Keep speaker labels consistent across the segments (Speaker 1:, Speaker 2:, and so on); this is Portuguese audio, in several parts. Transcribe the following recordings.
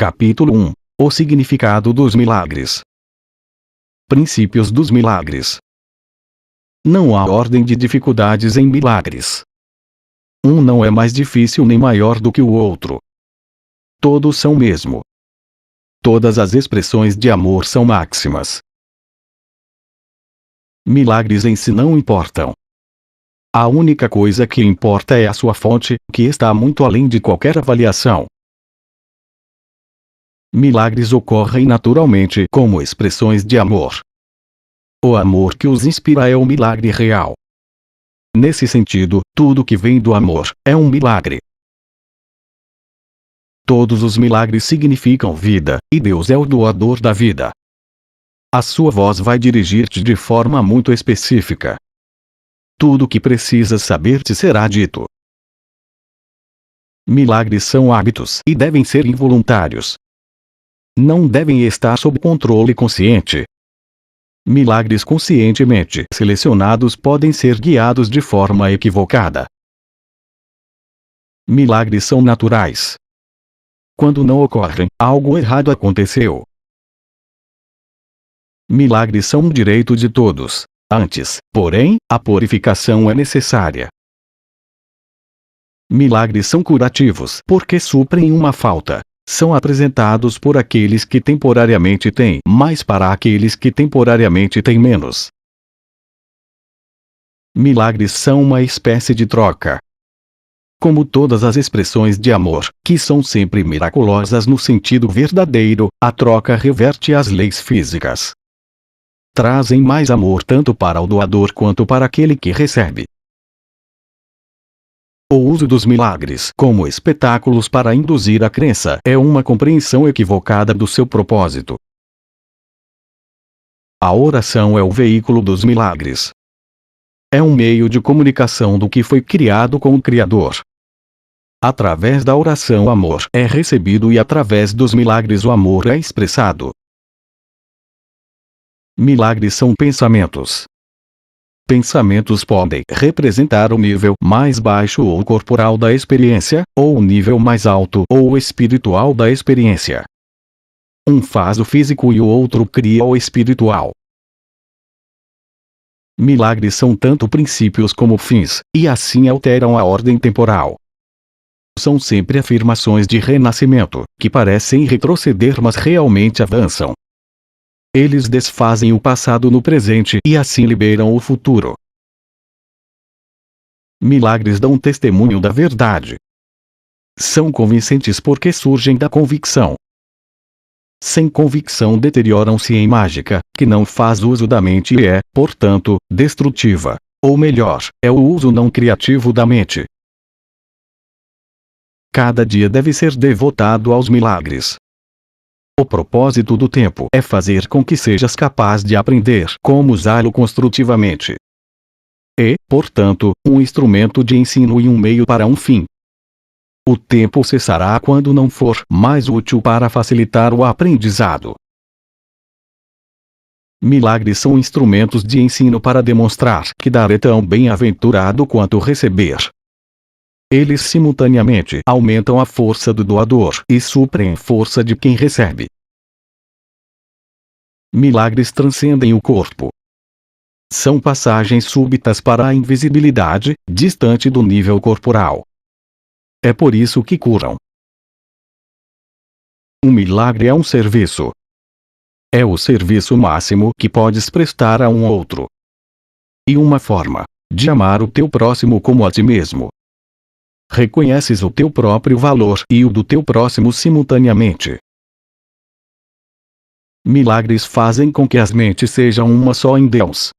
Speaker 1: Capítulo 1. O significado dos milagres. Princípios dos milagres. Não há ordem de dificuldades em milagres. Um não é mais difícil nem maior do que o outro. Todos são o mesmo. Todas as expressões de amor são máximas. Milagres em si não importam. A única coisa que importa é a sua fonte, que está muito além de qualquer avaliação. Milagres ocorrem naturalmente como expressões de amor. O amor que os inspira é o milagre real. Nesse sentido, tudo que vem do amor é um milagre. Todos os milagres significam vida, e Deus é o doador da vida. A sua voz vai dirigir-te de forma muito específica. Tudo o que precisas saber te será dito. Milagres são hábitos e devem ser involuntários. Não devem estar sob controle consciente. Milagres conscientemente selecionados podem ser guiados de forma equivocada. Milagres são naturais. Quando não ocorrem, algo errado aconteceu. Milagres são um direito de todos. Antes, porém, a purificação é necessária. Milagres são curativos porque suprem uma falta. São apresentados por aqueles que temporariamente têm mais para aqueles que temporariamente têm menos. Milagres são uma espécie de troca. Como todas as expressões de amor, que são sempre miraculosas no sentido verdadeiro, a troca reverte as leis físicas. Trazem mais amor tanto para o doador quanto para aquele que recebe. O uso dos milagres como espetáculos para induzir a crença é uma compreensão equivocada do seu propósito. A oração é o veículo dos milagres. É um meio de comunicação do que foi criado com o Criador. Através da oração o amor é recebido e através dos milagres o amor é expressado. Milagres são pensamentos. Pensamentos podem representar o nível mais baixo ou corporal da experiência, ou o nível mais alto ou espiritual da experiência. Um faz o físico e o outro cria o espiritual. Milagres são tanto princípios como fins, e assim alteram a ordem temporal. São sempre afirmações de renascimento, que parecem retroceder mas realmente avançam. Eles desfazem o passado no presente e assim liberam o futuro. Milagres dão testemunho da verdade. São convincentes porque surgem da convicção. Sem convicção deterioram-se em mágica, que não faz uso da mente e é, portanto, destrutiva. Ou melhor, é o uso não criativo da mente. Cada dia deve ser devotado aos milagres. O propósito do tempo é fazer com que sejas capaz de aprender como usá-lo construtivamente. E, portanto, um instrumento de ensino e um meio para um fim. O tempo cessará quando não for mais útil para facilitar o aprendizado. Milagres são instrumentos de ensino para demonstrar que dar é tão bem-aventurado quanto receber. Eles simultaneamente aumentam a força do doador e suprem a força de quem recebe. Milagres transcendem o corpo. São passagens súbitas para a invisibilidade, distante do nível corporal. É por isso que curam. Um milagre é um serviço. É o serviço máximo que podes prestar a um outro. E uma forma de amar o teu próximo como a ti mesmo. Reconheces o teu próprio valor e o do teu próximo simultaneamente. Milagres fazem com que as mentes sejam uma só em Deus.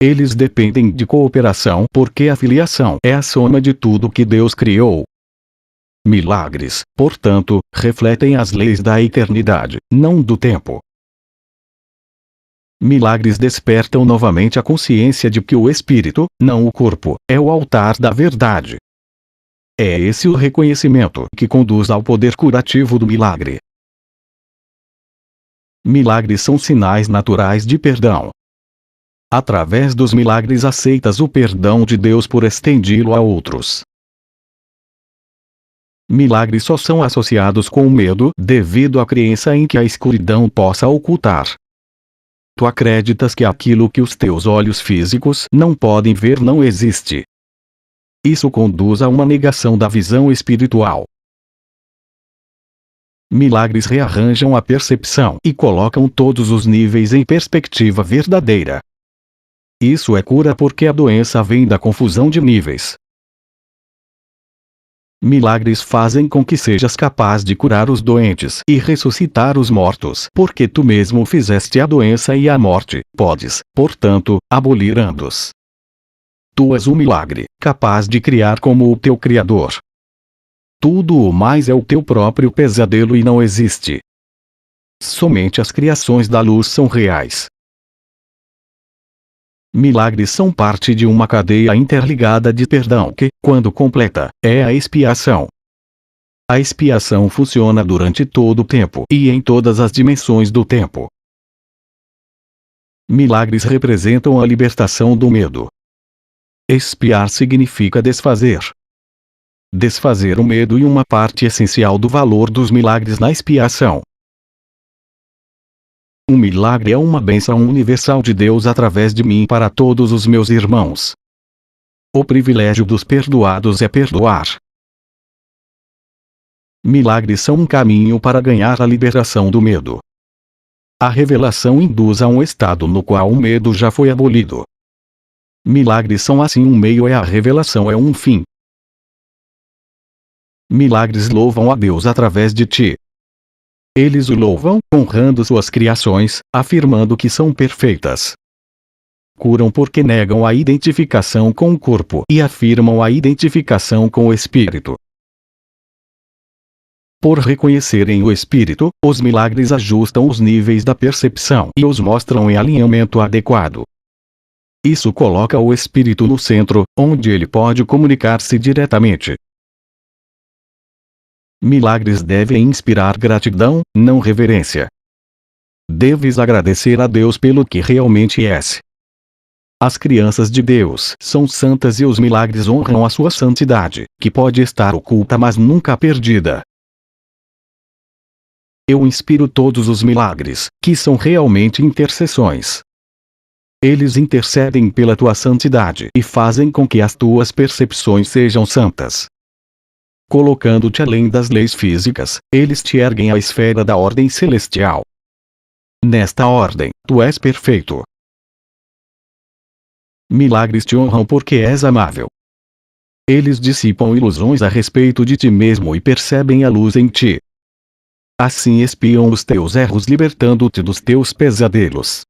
Speaker 1: Eles dependem de cooperação porque a filiação é a soma de tudo que Deus criou. Milagres, portanto, refletem as leis da eternidade, não do tempo. Milagres despertam novamente a consciência de que o espírito, não o corpo, é o altar da verdade. É esse o reconhecimento que conduz ao poder curativo do milagre. Milagres são sinais naturais de perdão. Através dos milagres aceitas o perdão de Deus por estendê-lo a outros. Milagres só são associados com o medo devido à crença em que a escuridão possa ocultar. Tu acreditas que aquilo que os teus olhos físicos não podem ver não existe. Isso conduz a uma negação da visão espiritual. Milagres rearranjam a percepção e colocam todos os níveis em perspectiva verdadeira. Isso é cura porque a doença vem da confusão de níveis. Milagres fazem com que sejas capaz de curar os doentes e ressuscitar os mortos, porque tu mesmo fizeste a doença e a morte, podes, portanto, abolir ambos. Tu és um milagre, capaz de criar como o teu Criador. Tudo o mais é o teu próprio pesadelo e não existe. Somente as criações da luz são reais. Milagres são parte de uma cadeia interligada de perdão que, quando completa, é a expiação. A expiação funciona durante todo o tempo e em todas as dimensões do tempo. Milagres representam a libertação do medo. Expiar significa desfazer. Desfazer o medo e uma parte essencial do valor dos milagres na expiação. Um milagre é uma bênção universal de Deus através de mim para todos os meus irmãos. O privilégio dos perdoados é perdoar. Milagres são um caminho para ganhar a liberação do medo. A revelação induz a um estado no qual o medo já foi abolido. Milagres são assim um meio e a revelação é um fim. Milagres louvam a Deus através de ti. Eles o louvam, honrando suas criações, afirmando que são perfeitas. Curam porque negam a identificação com o corpo e afirmam a identificação com o espírito. Por reconhecerem o espírito, os milagres ajustam os níveis da percepção e os mostram em alinhamento adequado. Isso coloca o espírito no centro, onde ele pode comunicar-se diretamente. Milagres devem inspirar gratidão, não reverência. Deves agradecer a Deus pelo que realmente és. As crianças de Deus são santas e os milagres honram a sua santidade, que pode estar oculta mas nunca perdida. Eu inspiro todos os milagres, que são realmente intercessões. Eles intercedem pela tua santidade e fazem com que as tuas percepções sejam santas. Colocando-te além das leis físicas, eles te erguem à esfera da ordem celestial. Nesta ordem, tu és perfeito. Milagres te honram porque és amável. Eles dissipam ilusões a respeito de ti mesmo e percebem a luz em ti. Assim expiam os teus erros libertando-te dos teus pesadelos.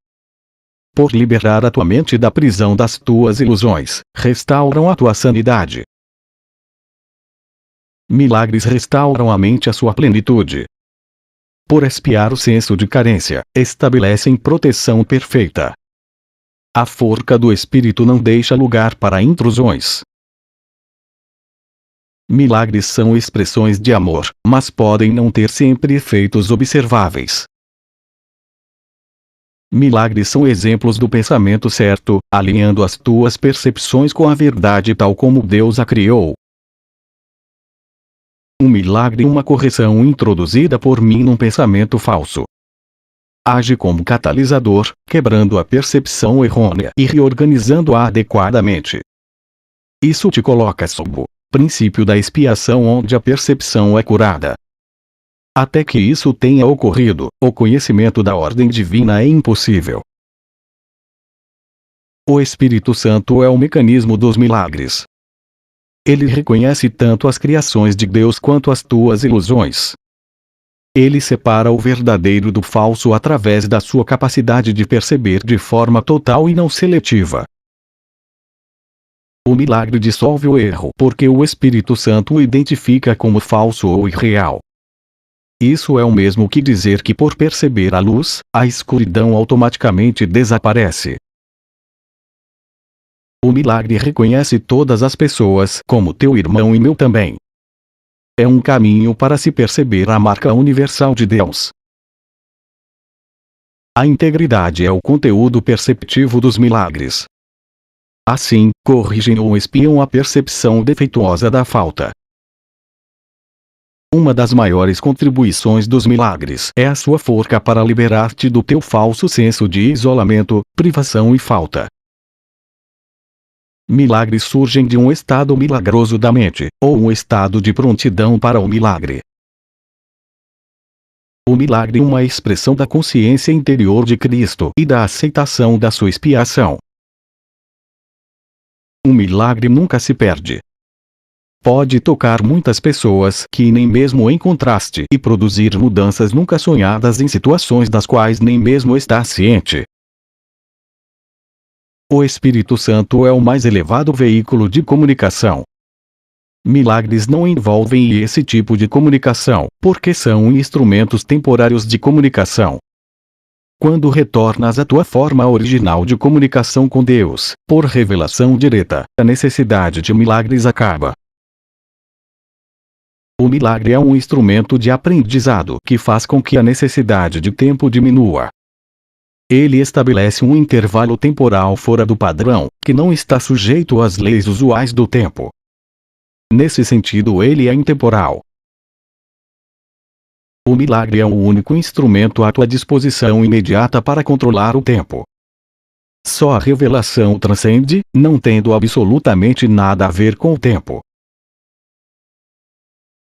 Speaker 1: Por liberar a tua mente da prisão das tuas ilusões, restauram a tua sanidade. Milagres restauram a mente à sua plenitude. Por expiar o senso de carência, estabelecem proteção perfeita. A forca do espírito não deixa lugar para intrusões. Milagres são expressões de amor, mas podem não ter sempre efeitos observáveis. Milagres são exemplos do pensamento certo, alinhando as tuas percepções com a verdade tal como Deus a criou. Um milagre é uma correção introduzida por mim num pensamento falso. Age como catalisador, quebrando a percepção errônea e reorganizando-a adequadamente. Isso te coloca sob o princípio da expiação onde a percepção é curada. Até que isso tenha ocorrido, o conhecimento da ordem divina é impossível. O Espírito Santo é o mecanismo dos milagres. Ele reconhece tanto as criações de Deus quanto as tuas ilusões. Ele separa o verdadeiro do falso através da sua capacidade de perceber de forma total e não seletiva. O milagre dissolve o erro porque o Espírito Santo o identifica como falso ou irreal. Isso é o mesmo que dizer que por perceber a luz, a escuridão automaticamente desaparece. O milagre reconhece todas as pessoas como teu irmão e meu também. É um caminho para se perceber a marca universal de Deus. A integridade é o conteúdo perceptivo dos milagres. Assim, corrigem ou espiam a percepção defeituosa da falta. Uma das maiores contribuições dos milagres é a sua força para liberar-te do teu falso senso de isolamento, privação e falta. Milagres surgem de um estado milagroso da mente, ou um estado de prontidão para o milagre. O milagre é uma expressão da consciência interior de Cristo e da aceitação da sua expiação. Um milagre nunca se perde. Pode tocar muitas pessoas que nem mesmo encontraste e produzir mudanças nunca sonhadas em situações das quais nem mesmo está ciente. O Espírito Santo é o mais elevado veículo de comunicação. Milagres não envolvem esse tipo de comunicação, porque são instrumentos temporários de comunicação. Quando retornas à tua forma original de comunicação com Deus, por revelação direta, a necessidade de milagres acaba. O milagre é um instrumento de aprendizado que faz com que a necessidade de tempo diminua. Ele estabelece um intervalo temporal fora do padrão, que não está sujeito às leis usuais do tempo. Nesse sentido, ele é intemporal. O milagre é o único instrumento à tua disposição imediata para controlar o tempo. Só a revelação transcende, não tendo absolutamente nada a ver com o tempo.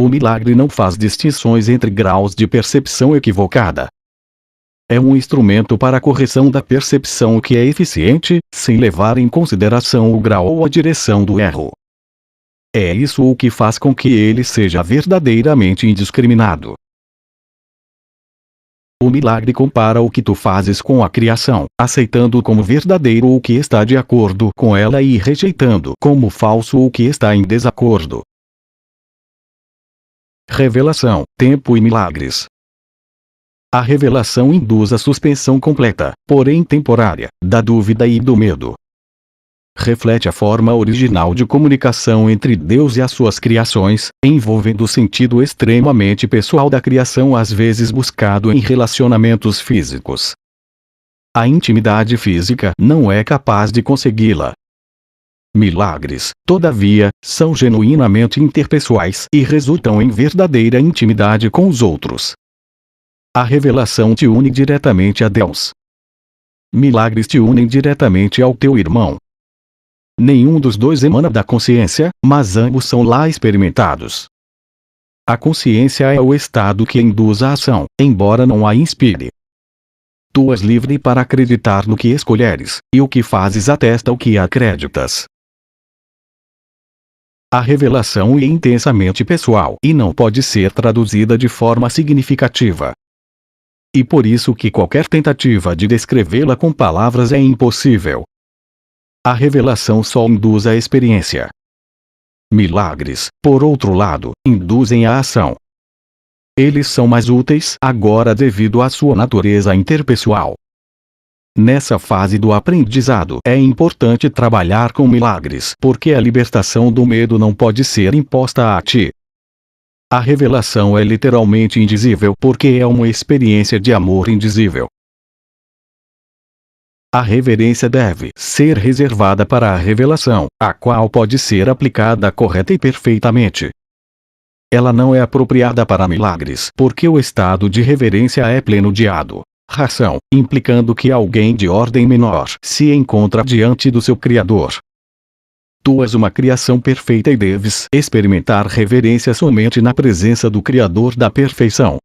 Speaker 1: O milagre não faz distinções entre graus de percepção equivocada. É um instrumento para a correção da percepção que é eficiente, sem levar em consideração o grau ou a direção do erro. É isso o que faz com que ele seja verdadeiramente indiscriminado. O milagre compara o que tu fazes com a criação, aceitando como verdadeiro o que está de acordo com ela e rejeitando como falso o que está em desacordo. Revelação, tempo e milagres. A revelação induz a suspensão completa, porém temporária, da dúvida e do medo. Reflete a forma original de comunicação entre Deus e as suas criações, envolvendo o sentido extremamente pessoal da criação às vezes buscado em relacionamentos físicos. A intimidade física não é capaz de consegui-la. Milagres, todavia, são genuinamente interpessoais e resultam em verdadeira intimidade com os outros. A revelação te une diretamente a Deus. Milagres te unem diretamente ao teu irmão. Nenhum dos dois emana da consciência, mas ambos são lá experimentados. A consciência é o estado que induz a ação, embora não a inspire. Tu és livre para acreditar no que escolheres, e o que fazes atesta o que acreditas. A revelação é intensamente pessoal e não pode ser traduzida de forma significativa. E por isso que qualquer tentativa de descrevê-la com palavras é impossível. A revelação só induz a experiência. Milagres, por outro lado, induzem a ação. Eles são mais úteis agora devido à sua natureza interpessoal. Nessa fase do aprendizado é importante trabalhar com milagres porque a libertação do medo não pode ser imposta a ti. A revelação é literalmente indizível porque é uma experiência de amor indizível. A reverência deve ser reservada para a revelação, a qual pode ser aplicada correta e perfeitamente. Ela não é apropriada para milagres porque o estado de reverência é pleno de adoração, implicando que alguém de ordem menor se encontra diante do seu Criador. Tu és uma criação perfeita e deves experimentar reverência somente na presença do Criador da perfeição.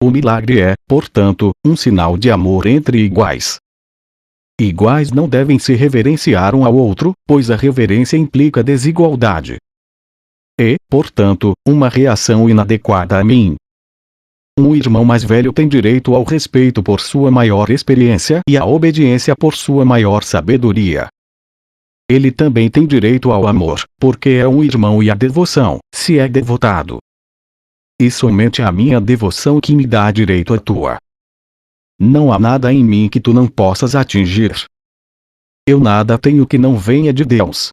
Speaker 1: O milagre é, portanto, um sinal de amor entre iguais. Iguais não devem se reverenciar um ao outro, pois a reverência implica desigualdade. E, portanto, uma reação inadequada a mim. Um irmão mais velho tem direito ao respeito por sua maior experiência e à obediência por sua maior sabedoria. Ele também tem direito ao amor, porque é um irmão e à devoção, se é devotado. E somente a minha devoção que me dá direito à tua. Não há nada em mim que tu não possas atingir. Eu nada tenho que não venha de Deus.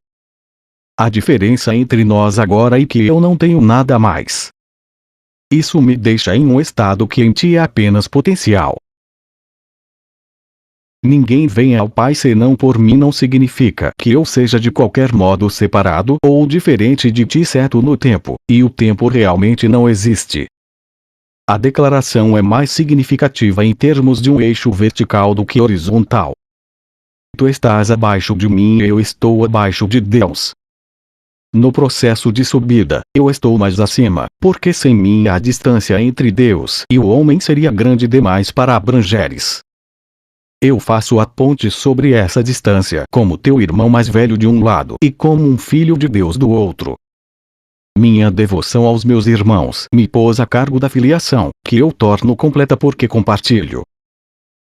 Speaker 1: A diferença entre nós agora é que eu não tenho nada mais. Isso me deixa em um estado que em ti é apenas potencial. ninguém vem ao Pai senão por mim não significa que eu seja de qualquer modo separado ou diferente de ti exceto no tempo, e o tempo realmente não existe. A declaração é mais significativa em termos de um eixo vertical do que horizontal. Tu estás abaixo de mim e eu estou abaixo de Deus. No processo de subida, eu estou mais acima, porque sem mim a distância entre Deus e o homem seria grande demais para abrangeres. Eu faço a ponte sobre essa distância como teu irmão mais velho de um lado e como um filho de Deus do outro. Minha devoção aos meus irmãos me pôs a cargo da filiação, que eu torno completa porque compartilho.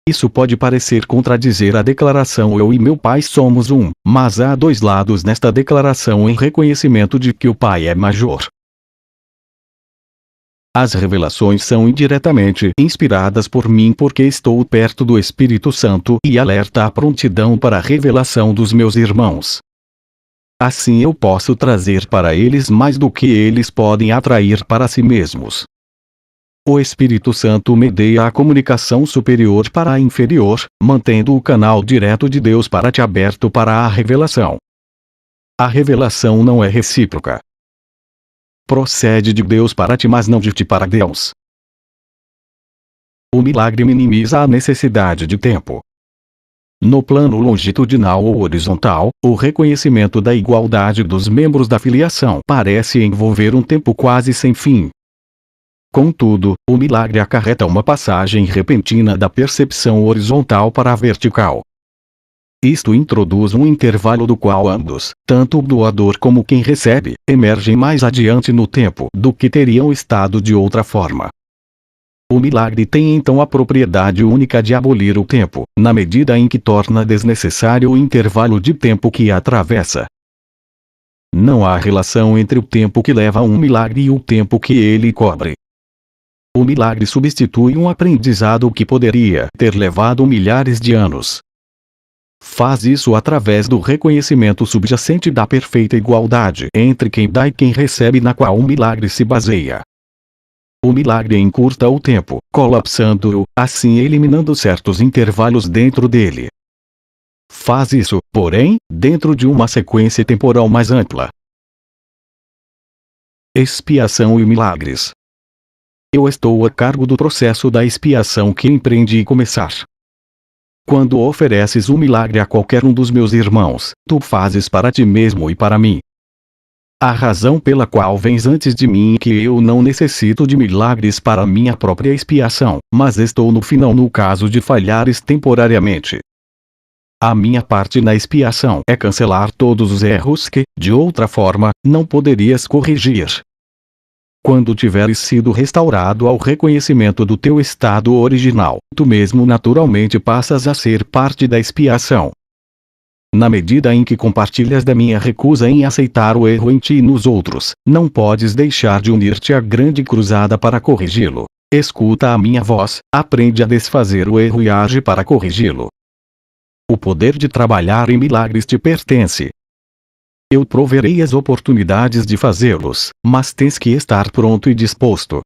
Speaker 1: Isso pode parecer contradizer a declaração eu e meu Pai somos um, mas há dois lados nesta declaração em reconhecimento de que o Pai é major. As revelações são indiretamente inspiradas por mim porque estou perto do Espírito Santo e alerta a prontidão para a revelação dos meus irmãos. Assim eu posso trazer para eles mais do que eles podem atrair para si mesmos. O Espírito Santo medeia a comunicação superior para a inferior, mantendo o canal direto de Deus para ti aberto para a revelação. A revelação não é recíproca. Procede de Deus para ti, mas não de ti para Deus. O milagre minimiza a necessidade de tempo. No plano longitudinal ou horizontal, o reconhecimento da igualdade dos membros da filiação parece envolver um tempo quase sem fim. Contudo, o milagre acarreta uma passagem repentina da percepção horizontal para a vertical. Isto introduz um intervalo do qual ambos, tanto o doador como quem recebe, emergem mais adiante no tempo do que teriam estado de outra forma. O milagre tem então a propriedade única de abolir o tempo, na medida em que torna desnecessário o intervalo de tempo que atravessa. Não há relação entre o tempo que leva a um milagre e o tempo que ele cobre. O milagre substitui um aprendizado que poderia ter levado milhares de anos. Faz isso através do reconhecimento subjacente da perfeita igualdade entre quem dá e quem recebe, na qual o milagre se baseia. O milagre encurta o tempo, colapsando-o, assim eliminando certos intervalos dentro dele. Faz isso, porém, dentro de uma sequência temporal mais ampla. Expiação e milagres. Eu estou a cargo do processo da expiação que empreendi começar. Quando ofereces um milagre a qualquer um dos meus irmãos, tu fazes para ti mesmo e para mim. A razão pela qual vens antes de mim é que eu não necessito de milagres para minha própria expiação, mas estou no final no caso de falhares temporariamente. A minha parte na expiação é cancelar todos os erros que, de outra forma, não poderias corrigir. Quando tiveres sido restaurado ao reconhecimento do teu estado original, tu mesmo naturalmente passas a ser parte da expiação. Na medida em que compartilhas da minha recusa em aceitar o erro em ti e nos outros, não podes deixar de unir-te à grande cruzada para corrigi-lo. Escuta a minha voz, aprende a desfazer o erro e age para corrigi-lo. O poder de trabalhar em milagres te pertence. Eu proverei as oportunidades de fazê-los, mas tens que estar pronto e disposto.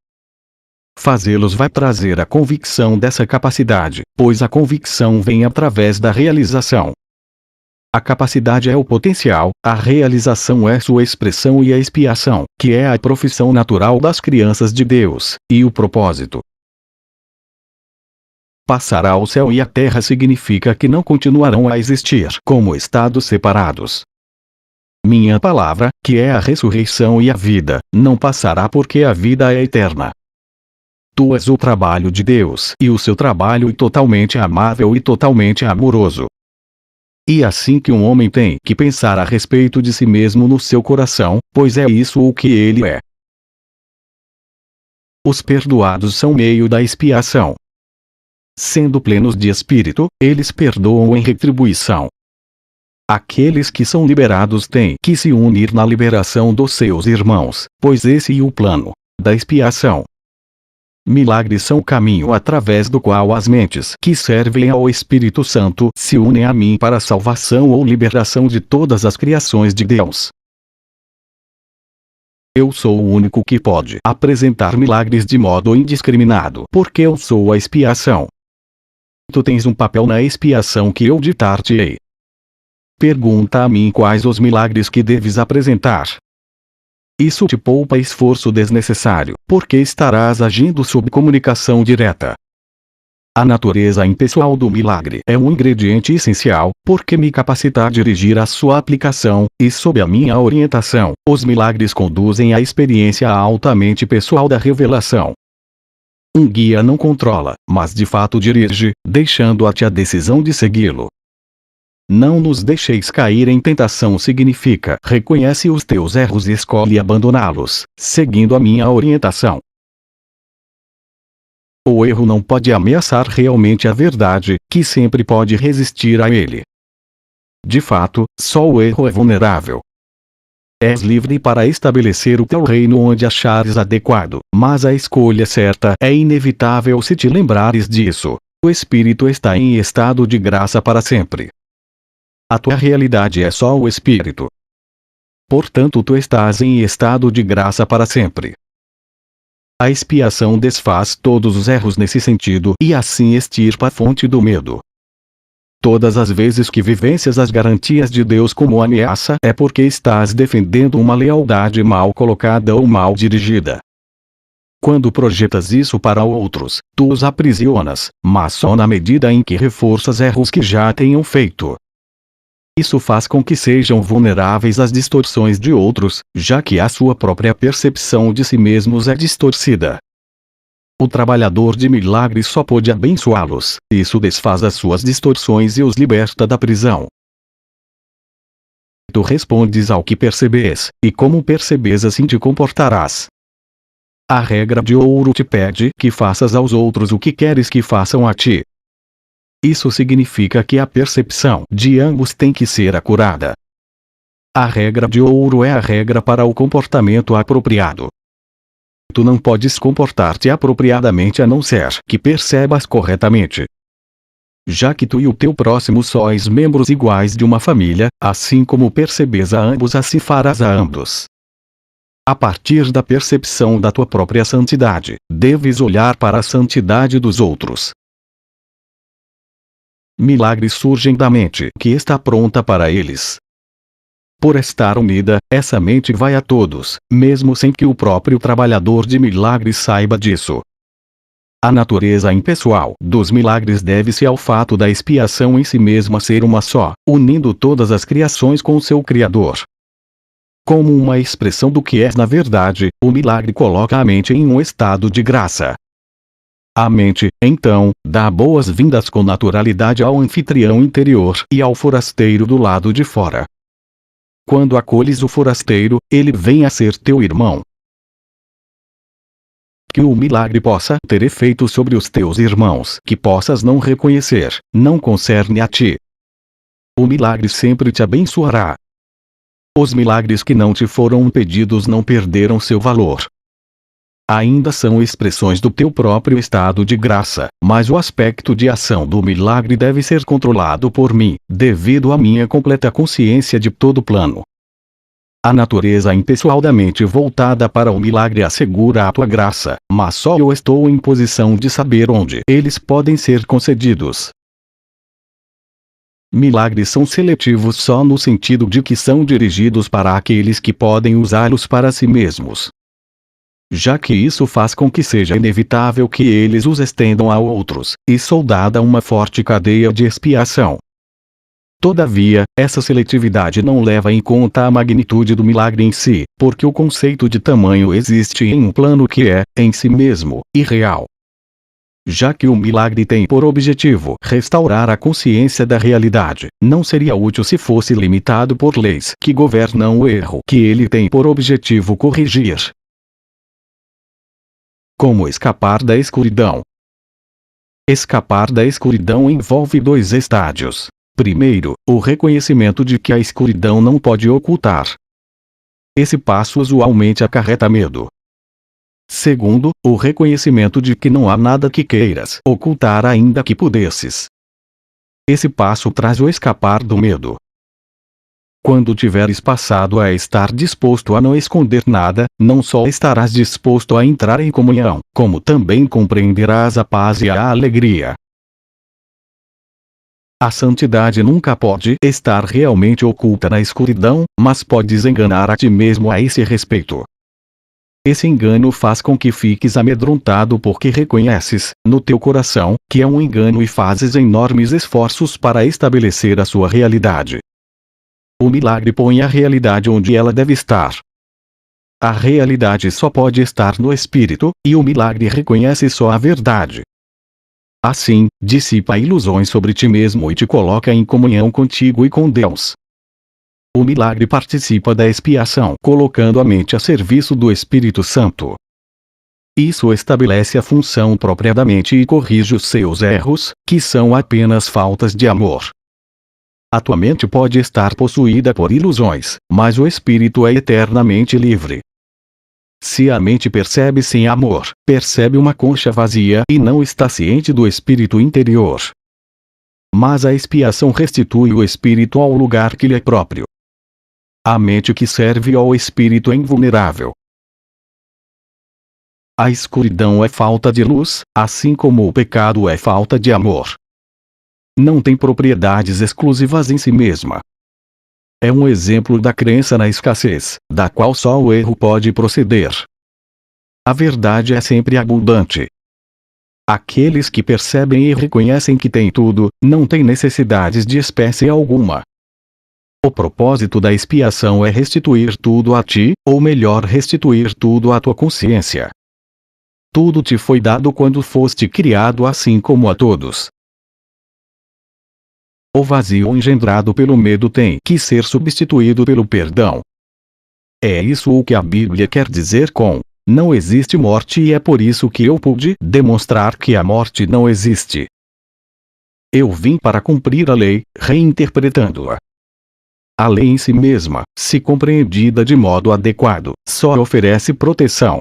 Speaker 1: Fazê-los vai trazer a convicção dessa capacidade, pois a convicção vem através da realização. A capacidade é o potencial, a realização é sua expressão e a expiação, que é a profissão natural das crianças de Deus, e o propósito. Passará ao céu e à terra significa que não continuarão a existir como estados separados. Minha palavra, que é a ressurreição e a vida, não passará porque a vida é eterna. Tu és o trabalho de Deus e o seu trabalho é totalmente amável e totalmente amoroso. E assim que um homem tem que pensar a respeito de si mesmo no seu coração, pois é isso o que ele é. Os perdoados são meio da expiação. Sendo plenos de espírito, eles perdoam em retribuição. Aqueles que são liberados têm que se unir na liberação dos seus irmãos, pois esse é o plano da expiação. Milagres são o caminho através do qual as mentes que servem ao Espírito Santo se unem a mim para a salvação ou liberação de todas as criações de Deus. Eu sou o único que pode apresentar milagres de modo indiscriminado, porque eu sou a expiação. Tu tens um papel na expiação que eu ditar-te-ei. Pergunta a mim quais os milagres que deves apresentar. Isso te poupa esforço desnecessário, porque estarás agindo sob comunicação direta. A natureza impessoal do milagre é um ingrediente essencial, porque me capacita a dirigir a sua aplicação, e sob a minha orientação, os milagres conduzem à experiência altamente pessoal da revelação. Um guia não controla, mas de fato dirige, deixando-te a decisão de segui-lo. Não nos deixeis cair em tentação significa reconhece os teus erros e escolhe abandoná-los, seguindo a minha orientação. O erro não pode ameaçar realmente a verdade, que sempre pode resistir a ele. De fato, só o erro é vulnerável. És livre para estabelecer o teu reino onde achares adequado, mas a escolha certa é inevitável se te lembrares disso. O Espírito está em estado de graça para sempre. A tua realidade é só o Espírito. Portanto, tu estás em estado de graça para sempre. A expiação desfaz todos os erros nesse sentido e assim extirpa a fonte do medo. Todas as vezes que vivencias as garantias de Deus como ameaça é porque estás defendendo uma lealdade mal colocada ou mal dirigida. Quando projetas isso para outros, tu os aprisionas, mas só na medida em que reforças erros que já tenham feito. Isso faz com que sejam vulneráveis às distorções de outros, já que a sua própria percepção de si mesmos é distorcida. O trabalhador de milagres só pode abençoá-los, isso desfaz as suas distorções e os liberta da prisão. Tu respondes ao que percebes, e como percebes assim te comportarás. A regra de ouro te pede que faças aos outros o que queres que façam a ti. Isso significa que a percepção de ambos tem que ser acurada. A regra de ouro é a regra para o comportamento apropriado. Tu não podes comportar-te apropriadamente a não ser que percebas corretamente. Já que tu e o teu próximo sois membros iguais de uma família, assim como percebes a ambos assim farás a ambos. A partir da percepção da tua própria santidade, deves olhar para a santidade dos outros. Milagres surgem da mente que está pronta para eles. Por estar unida, essa mente vai a todos, mesmo sem que o próprio trabalhador de milagres saiba disso. A natureza impessoal dos milagres deve-se ao fato da expiação em si mesma ser uma só, unindo todas as criações com seu Criador. Como uma expressão do que és na verdade, o milagre coloca a mente em um estado de graça. A mente, então, dá boas-vindas com naturalidade ao anfitrião interior e ao forasteiro do lado de fora. Quando acolhes o forasteiro, ele vem a ser teu irmão. Que o milagre possa ter efeito sobre os teus irmãos que possas não reconhecer, não concerne a ti. O milagre sempre te abençoará. Os milagres que não te foram pedidos não perderam seu valor. Ainda são expressões do teu próprio estado de graça, mas o aspecto de ação do milagre deve ser controlado por mim, devido à minha completa consciência de todo o plano. A natureza impessoal da mente voltada para o milagre assegura a tua graça, mas só eu estou em posição de saber onde eles podem ser concedidos. Milagres são seletivos só no sentido de que são dirigidos para aqueles que podem usá-los para si mesmos. Já que isso faz com que seja inevitável que eles os estendam a outros, e soldada uma forte cadeia de expiação. Todavia, essa seletividade não leva em conta a magnitude do milagre em si, porque o conceito de tamanho existe em um plano que é, em si mesmo, irreal. Já que o milagre tem por objetivo restaurar a consciência da realidade, não seria útil se fosse limitado por leis que governam o erro que ele tem por objetivo corrigir. Como escapar da escuridão? Escapar da escuridão envolve dois estádios. Primeiro, o reconhecimento de que a escuridão não pode ocultar. Esse passo usualmente acarreta medo. Segundo, o reconhecimento de que não há nada que queiras ocultar ainda que pudesses. Esse passo traz o escapar do medo. Quando tiveres passado a estar disposto a não esconder nada, não só estarás disposto a entrar em comunhão, como também compreenderás a paz e a alegria. A santidade nunca pode estar realmente oculta na escuridão, mas podes enganar a ti mesmo a esse respeito. Esse engano faz com que fiques amedrontado porque reconheces, no teu coração, que é um engano e fazes enormes esforços para estabelecer a sua realidade. O milagre põe a realidade onde ela deve estar. A realidade só pode estar no Espírito, e o milagre reconhece só a verdade. Assim, dissipa ilusões sobre ti mesmo e te coloca em comunhão contigo e com Deus. O milagre participa da expiação, colocando a mente a serviço do Espírito Santo. Isso estabelece a função própria da mente e corrige os seus erros, que são apenas faltas de amor. A tua mente pode estar possuída por ilusões, mas o espírito é eternamente livre. Se a mente percebe sem amor, percebe uma concha vazia e não está ciente do espírito interior. Mas a expiação restitui o espírito ao lugar que lhe é próprio. A mente que serve ao espírito é invulnerável. A escuridão é falta de luz, assim como o pecado é falta de amor. Não tem propriedades exclusivas em si mesma. É um exemplo da crença na escassez, da qual só o erro pode proceder. A verdade é sempre abundante. Aqueles que percebem e reconhecem que têm tudo, não têm necessidades de espécie alguma. O propósito da expiação é restituir tudo a ti, ou melhor restituir tudo à tua consciência. Tudo te foi dado quando foste criado assim como a todos. O vazio engendrado pelo medo tem que ser substituído pelo perdão. É isso o que a Bíblia quer dizer com: não existe morte, e é por isso que eu pude demonstrar que a morte não existe. Eu vim para cumprir a lei, reinterpretando-a. A lei em si mesma, se compreendida de modo adequado, só oferece proteção.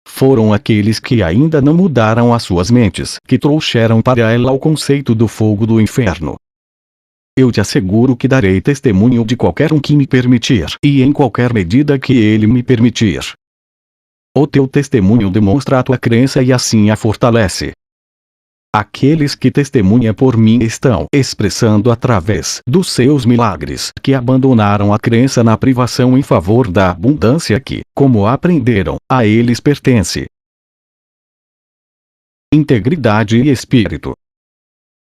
Speaker 1: Foram aqueles que ainda não mudaram as suas mentes que trouxeram para ela o conceito do fogo do inferno. Eu te asseguro que darei testemunho de qualquer um que me permitir, e em qualquer medida que ele me permitir. O teu testemunho demonstra a tua crença e assim a fortalece. Aqueles que testemunham por mim estão expressando através dos seus milagres que abandonaram a crença na privação em favor da abundância que, como aprenderam, a eles pertence. Integridade e espírito.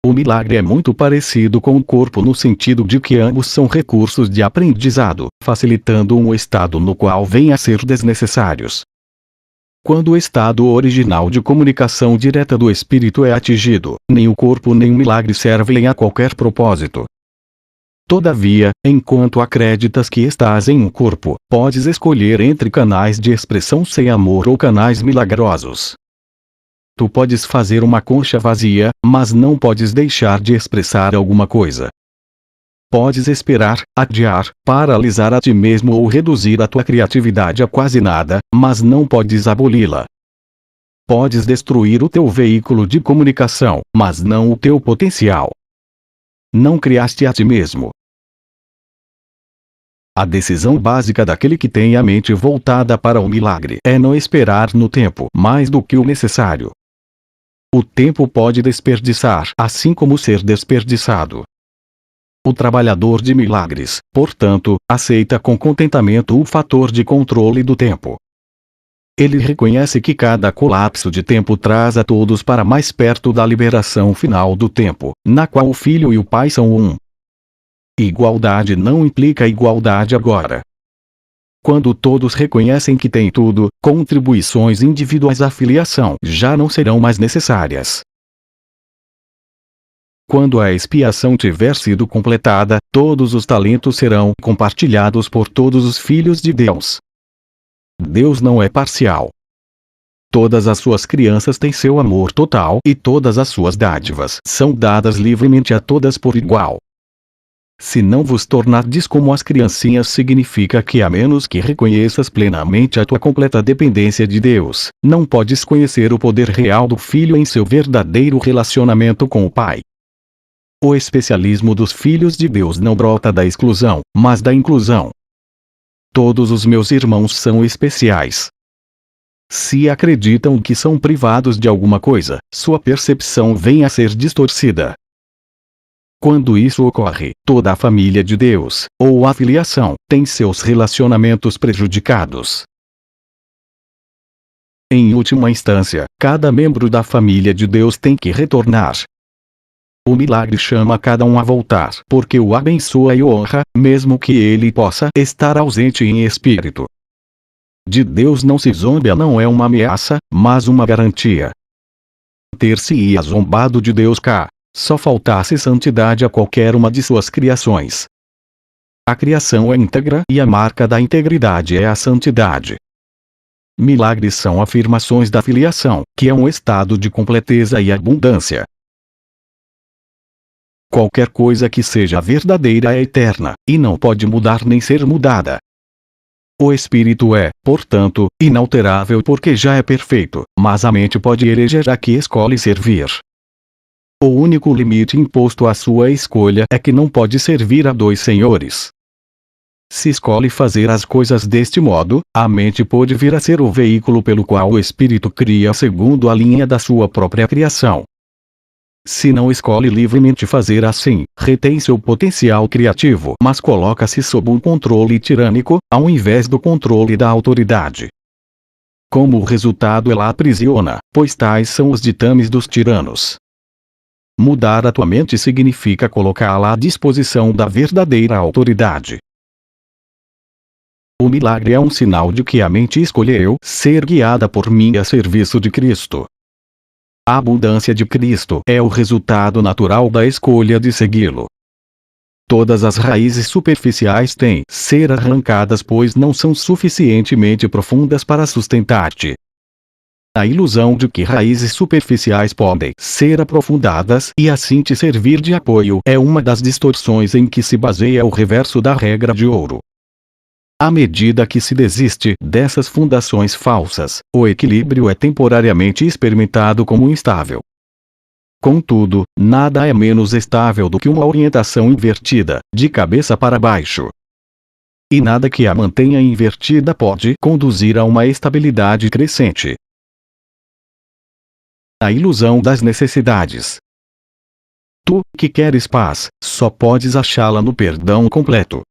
Speaker 1: O milagre é muito parecido com o corpo no sentido de que ambos são recursos de aprendizado, facilitando um estado no qual vêm a ser desnecessários. Quando o estado original de comunicação direta do espírito é atingido, nem o corpo nem o milagre servem a qualquer propósito. Todavia, enquanto acreditas que estás em um corpo, podes escolher entre canais de expressão sem amor ou canais milagrosos. Tu podes fazer uma concha vazia, mas não podes deixar de expressar alguma coisa. Podes esperar, adiar, paralisar a ti mesmo ou reduzir a tua criatividade a quase nada, mas não podes aboli-la. Podes destruir o teu veículo de comunicação, mas não o teu potencial. Não criaste a ti mesmo. A decisão básica daquele que tem a mente voltada para o milagre é não esperar no tempo mais do que o necessário. O tempo pode desperdiçar, assim como ser desperdiçado. O trabalhador de milagres, portanto, aceita com contentamento o fator de controle do tempo. Ele reconhece que cada colapso de tempo traz a todos para mais perto da liberação final do tempo, na qual o Filho e o Pai são um. Igualdade não implica igualdade agora. Quando todos reconhecem que têm tudo, contribuições individuais à filiação já não serão mais necessárias. Quando a expiação tiver sido completada, todos os talentos serão compartilhados por todos os filhos de Deus. Deus não é parcial. Todas as suas crianças têm seu amor total e todas as suas dádivas são dadas livremente a todas por igual. Se não vos tornardes como as criancinhas significa que a menos que reconheças plenamente a tua completa dependência de Deus, não podes conhecer o poder real do Filho em seu verdadeiro relacionamento com o Pai. O especialismo dos filhos de Deus não brota da exclusão, mas da inclusão. Todos os meus irmãos são especiais. Se acreditam que são privados de alguma coisa, sua percepção vem a ser distorcida. Quando isso ocorre, toda a família de Deus, ou a filiação, tem seus relacionamentos prejudicados. Em última instância, cada membro da família de Deus tem que retornar. O milagre chama cada um a voltar, porque o abençoa e o honra, mesmo que ele possa estar ausente em espírito. De Deus não se zomba não é uma ameaça, mas uma garantia. Ter-se-ia zombado de Deus cá, só faltasse santidade a qualquer uma de suas criações. A criação é íntegra e a marca da integridade é a santidade. Milagres são afirmações da filiação, que é um estado de completeza e abundância. Qualquer coisa que seja verdadeira é eterna, e não pode mudar nem ser mudada. O espírito é, portanto, inalterável porque já é perfeito, mas a mente pode eleger a que escolhe servir. O único limite imposto à sua escolha é que não pode servir a dois senhores. Se escolhe fazer as coisas deste modo, a mente pode vir a ser o veículo pelo qual o espírito cria segundo a linha da sua própria criação. Se não escolhe livremente fazer assim, retém seu potencial criativo, mas coloca-se sob um controle tirânico, ao invés do controle da autoridade. Como resultado ela aprisiona, pois tais são os ditames dos tiranos. Mudar a tua mente significa colocá-la à disposição da verdadeira autoridade. O milagre é um sinal de que a mente escolheu ser guiada por mim a serviço de Cristo. A abundância de Cristo é o resultado natural da escolha de segui-lo. Todas as raízes superficiais têm ser arrancadas pois não são suficientemente profundas para sustentar-te. A ilusão de que raízes superficiais podem ser aprofundadas e assim te servir de apoio é uma das distorções em que se baseia o reverso da regra de ouro. À medida que se desiste dessas fundações falsas, o equilíbrio é temporariamente experimentado como instável. Contudo, nada é menos estável do que uma orientação invertida, de cabeça para baixo. E nada que a mantenha invertida pode conduzir a uma estabilidade crescente. A ilusão das necessidades. Tu, que queres paz, só podes achá-la no perdão completo.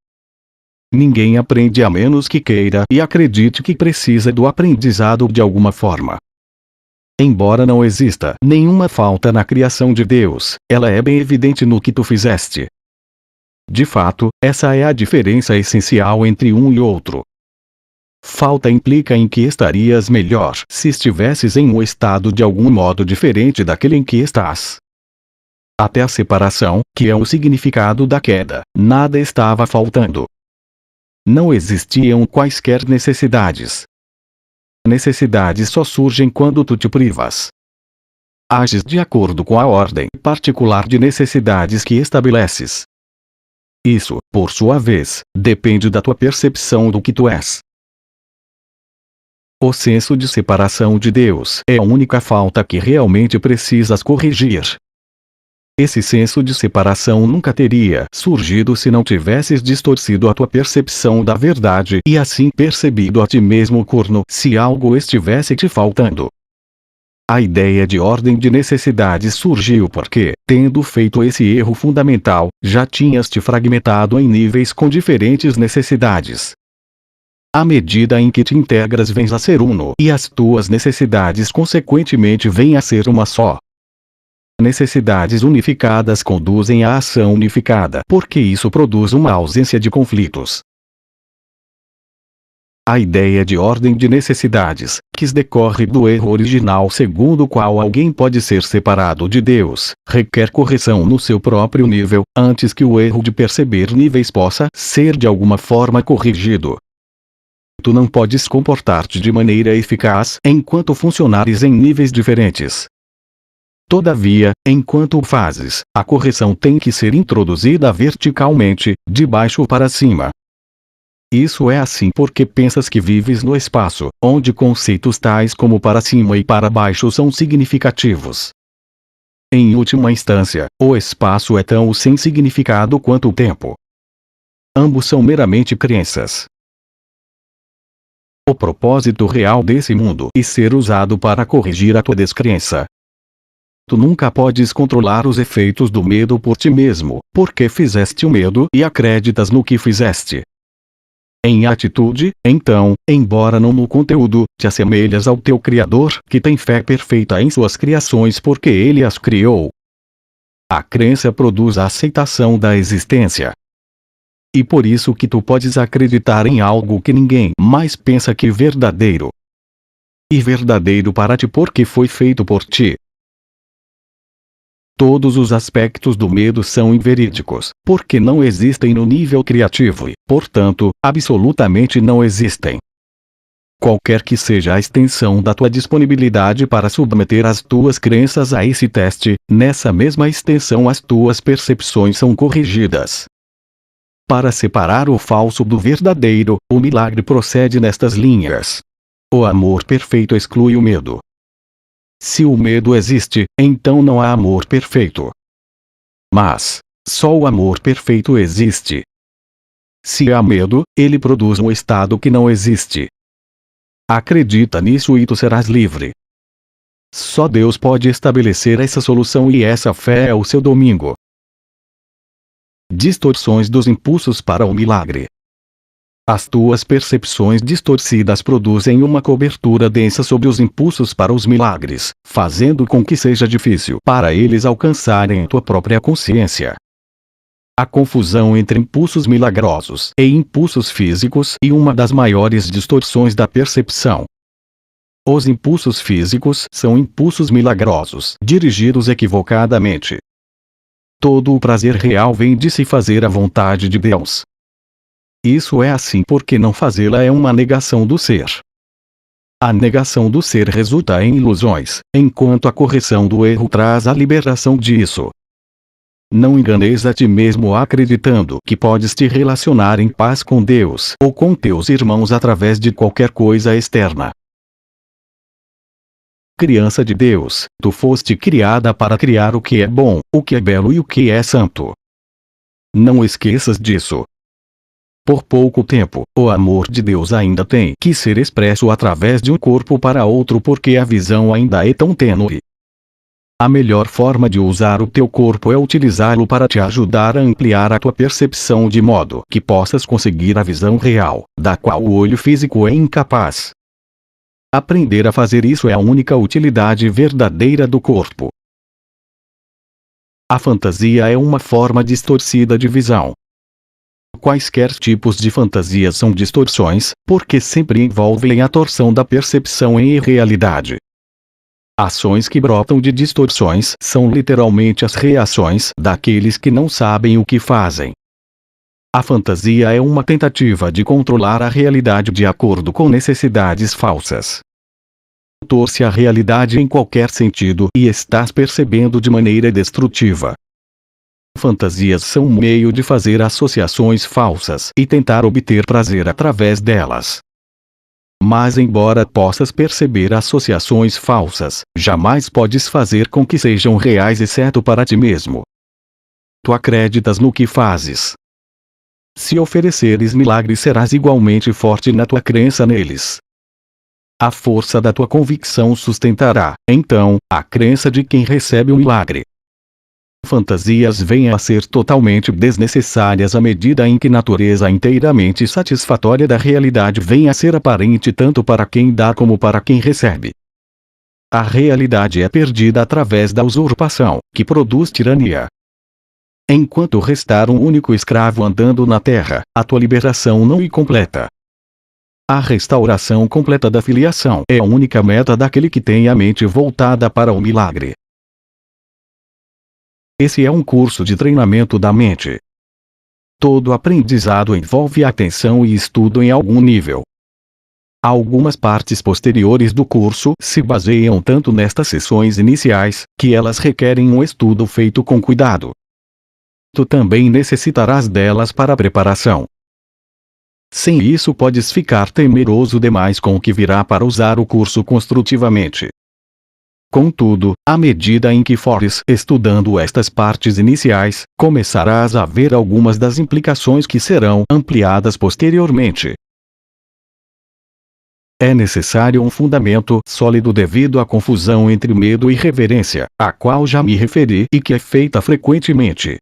Speaker 1: Ninguém aprende a menos que queira e acredite que precisa do aprendizado de alguma forma. Embora não exista nenhuma falta na criação de Deus, ela é bem evidente no que tu fizeste. De fato, essa é a diferença essencial entre um e outro. Falta implica em que estarias melhor se estivesses em um estado de algum modo diferente daquele em que estás. Até a separação, que é o significado da queda, nada estava faltando. Não existiam quaisquer necessidades. Necessidades só surgem quando tu te privas. Ages de acordo com a ordem particular de necessidades que estabeleces. Isso, por sua vez, depende da tua percepção do que tu és. O senso de separação de Deus é a única falta que realmente precisas corrigir. Esse senso de separação nunca teria surgido se não tivesses distorcido a tua percepção da verdade e assim percebido a ti mesmo corno se algo estivesse te faltando. A ideia de ordem de necessidades surgiu porque, tendo feito esse erro fundamental, já tinhas te fragmentado em níveis com diferentes necessidades. À medida em que te integras vens a ser uno e as tuas necessidades consequentemente vêm a ser uma só. Necessidades unificadas conduzem à ação unificada, porque isso produz uma ausência de conflitos. A ideia de ordem de necessidades, que decorre do erro original segundo o qual alguém pode ser separado de Deus, requer correção no seu próprio nível, antes que o erro de perceber níveis possa ser de alguma forma corrigido. Tu não podes comportar-te de maneira eficaz enquanto funcionares em níveis diferentes. Todavia, enquanto o fazes, a correção tem que ser introduzida verticalmente, de baixo para cima. Isso é assim porque pensas que vives no espaço, onde conceitos tais como para cima e para baixo são significativos. Em última instância, o espaço é tão sem significado quanto o tempo. Ambos são meramente crenças. O propósito real desse mundo é ser usado para corrigir a tua descrença. Tu nunca podes controlar os efeitos do medo por ti mesmo, porque fizeste o medo e acreditas no que fizeste. Em atitude, então, embora não no conteúdo, te assemelhas ao teu Criador, que tem fé perfeita em suas criações porque ele as criou. A crença produz a aceitação da existência. E por isso que tu podes acreditar em algo que ninguém mais pensa que verdadeiro. E verdadeiro para ti porque foi feito por ti. Todos os aspectos do medo são inverídicos, porque não existem no nível criativo e, portanto, absolutamente não existem. Qualquer que seja a extensão da tua disponibilidade para submeter as tuas crenças a esse teste, nessa mesma extensão as tuas percepções são corrigidas. Para separar o falso do verdadeiro, o milagre procede nestas linhas. O amor perfeito exclui o medo. Se o medo existe, então não há amor perfeito. Mas, só o amor perfeito existe. Se há medo, ele produz um estado que não existe. Acredita nisso e tu serás livre. Só Deus pode estabelecer essa solução e essa fé é o seu domingo. Distorções dos impulsos para o milagre. As tuas percepções distorcidas produzem uma cobertura densa sobre os impulsos para os milagres, fazendo com que seja difícil para eles alcançarem tua própria consciência. A confusão entre impulsos milagrosos e impulsos físicos é uma das maiores distorções da percepção. Os impulsos físicos são impulsos milagrosos, dirigidos equivocadamente. Todo o prazer real vem de se fazer a vontade de Deus. Isso é assim porque não fazê-la é uma negação do ser. A negação do ser resulta em ilusões, enquanto a correção do erro traz a liberação disso. Não enganeis a ti mesmo acreditando que podes te relacionar em paz com Deus ou com teus irmãos através de qualquer coisa externa. Criança de Deus, tu foste criada para criar o que é bom, o que é belo e o que é santo. Não esqueças disso. Por pouco tempo, o amor de Deus ainda tem que ser expresso através de um corpo para outro porque a visão ainda é tão tênue. A melhor forma de usar o teu corpo é utilizá-lo para te ajudar a ampliar a tua percepção de modo que possas conseguir a visão real, da qual o olho físico é incapaz. Aprender a fazer isso é a única utilidade verdadeira do corpo. A fantasia é uma forma distorcida de visão. Quaisquer tipos de fantasias são distorções, porque sempre envolvem a torção da percepção em irrealidade. Ações que brotam de distorções são literalmente as reações daqueles que não sabem o que fazem. A fantasia é uma tentativa de controlar a realidade de acordo com necessidades falsas. Torce a realidade em qualquer sentido e estás percebendo de maneira destrutiva. Fantasias são um meio de fazer associações falsas e tentar obter prazer através delas. Mas embora possas perceber associações falsas, jamais podes fazer com que sejam reais exceto para ti mesmo. Tu acreditas no que fazes. Se ofereceres milagres serás igualmente forte na tua crença neles. A força da tua convicção sustentará, então, a crença de quem recebe o milagre. Fantasias vêm a ser totalmente desnecessárias à medida em que a natureza inteiramente satisfatória da realidade vem a ser aparente tanto para quem dá como para quem recebe. A realidade é perdida através da usurpação, que produz tirania. Enquanto restar um único escravo andando na terra, a tua liberação não é completa. A restauração completa da filiação é a única meta daquele que tem a mente voltada para o milagre. Esse é um curso de treinamento da mente. Todo aprendizado envolve atenção e estudo em algum nível. Algumas partes posteriores do curso se baseiam tanto nestas sessões iniciais, que elas requerem um estudo feito com cuidado. Tu também necessitarás delas para a preparação. Sem isso podes ficar temeroso demais com o que virá para usar o curso construtivamente. Contudo, à medida em que fores estudando estas partes iniciais, começarás a ver algumas das implicações que serão ampliadas posteriormente. É necessário um fundamento sólido devido à confusão entre medo e reverência, a qual já me referi e que é feita frequentemente.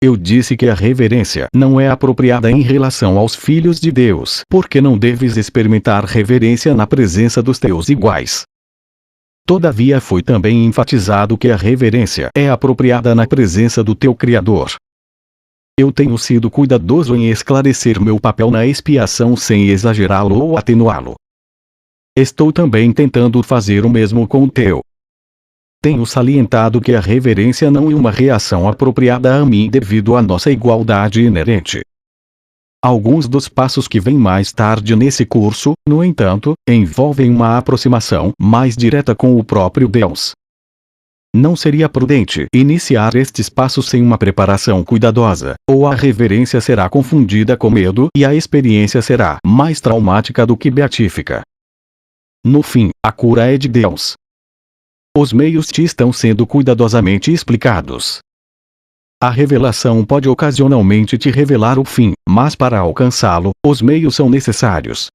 Speaker 1: Eu disse que a reverência não é apropriada em relação aos filhos de Deus, porque não deves experimentar reverência na presença dos teus iguais. Todavia foi também enfatizado que a reverência é apropriada na presença do teu Criador. Eu tenho sido cuidadoso em esclarecer meu papel na expiação sem exagerá-lo ou atenuá-lo. Estou também tentando fazer o mesmo com o teu. Tenho salientado que a reverência não é uma reação apropriada a mim devido à nossa igualdade inerente. Alguns dos passos que vêm mais tarde nesse curso, no entanto, envolvem uma aproximação mais direta com o próprio Deus. Não seria prudente iniciar estes passos sem uma preparação cuidadosa, ou a reverência será confundida com medo e a experiência será mais traumática do que beatífica. No fim, a cura é de Deus. Os meios te estão sendo cuidadosamente explicados. A revelação pode ocasionalmente te revelar o fim, mas para alcançá-lo, os meios são necessários.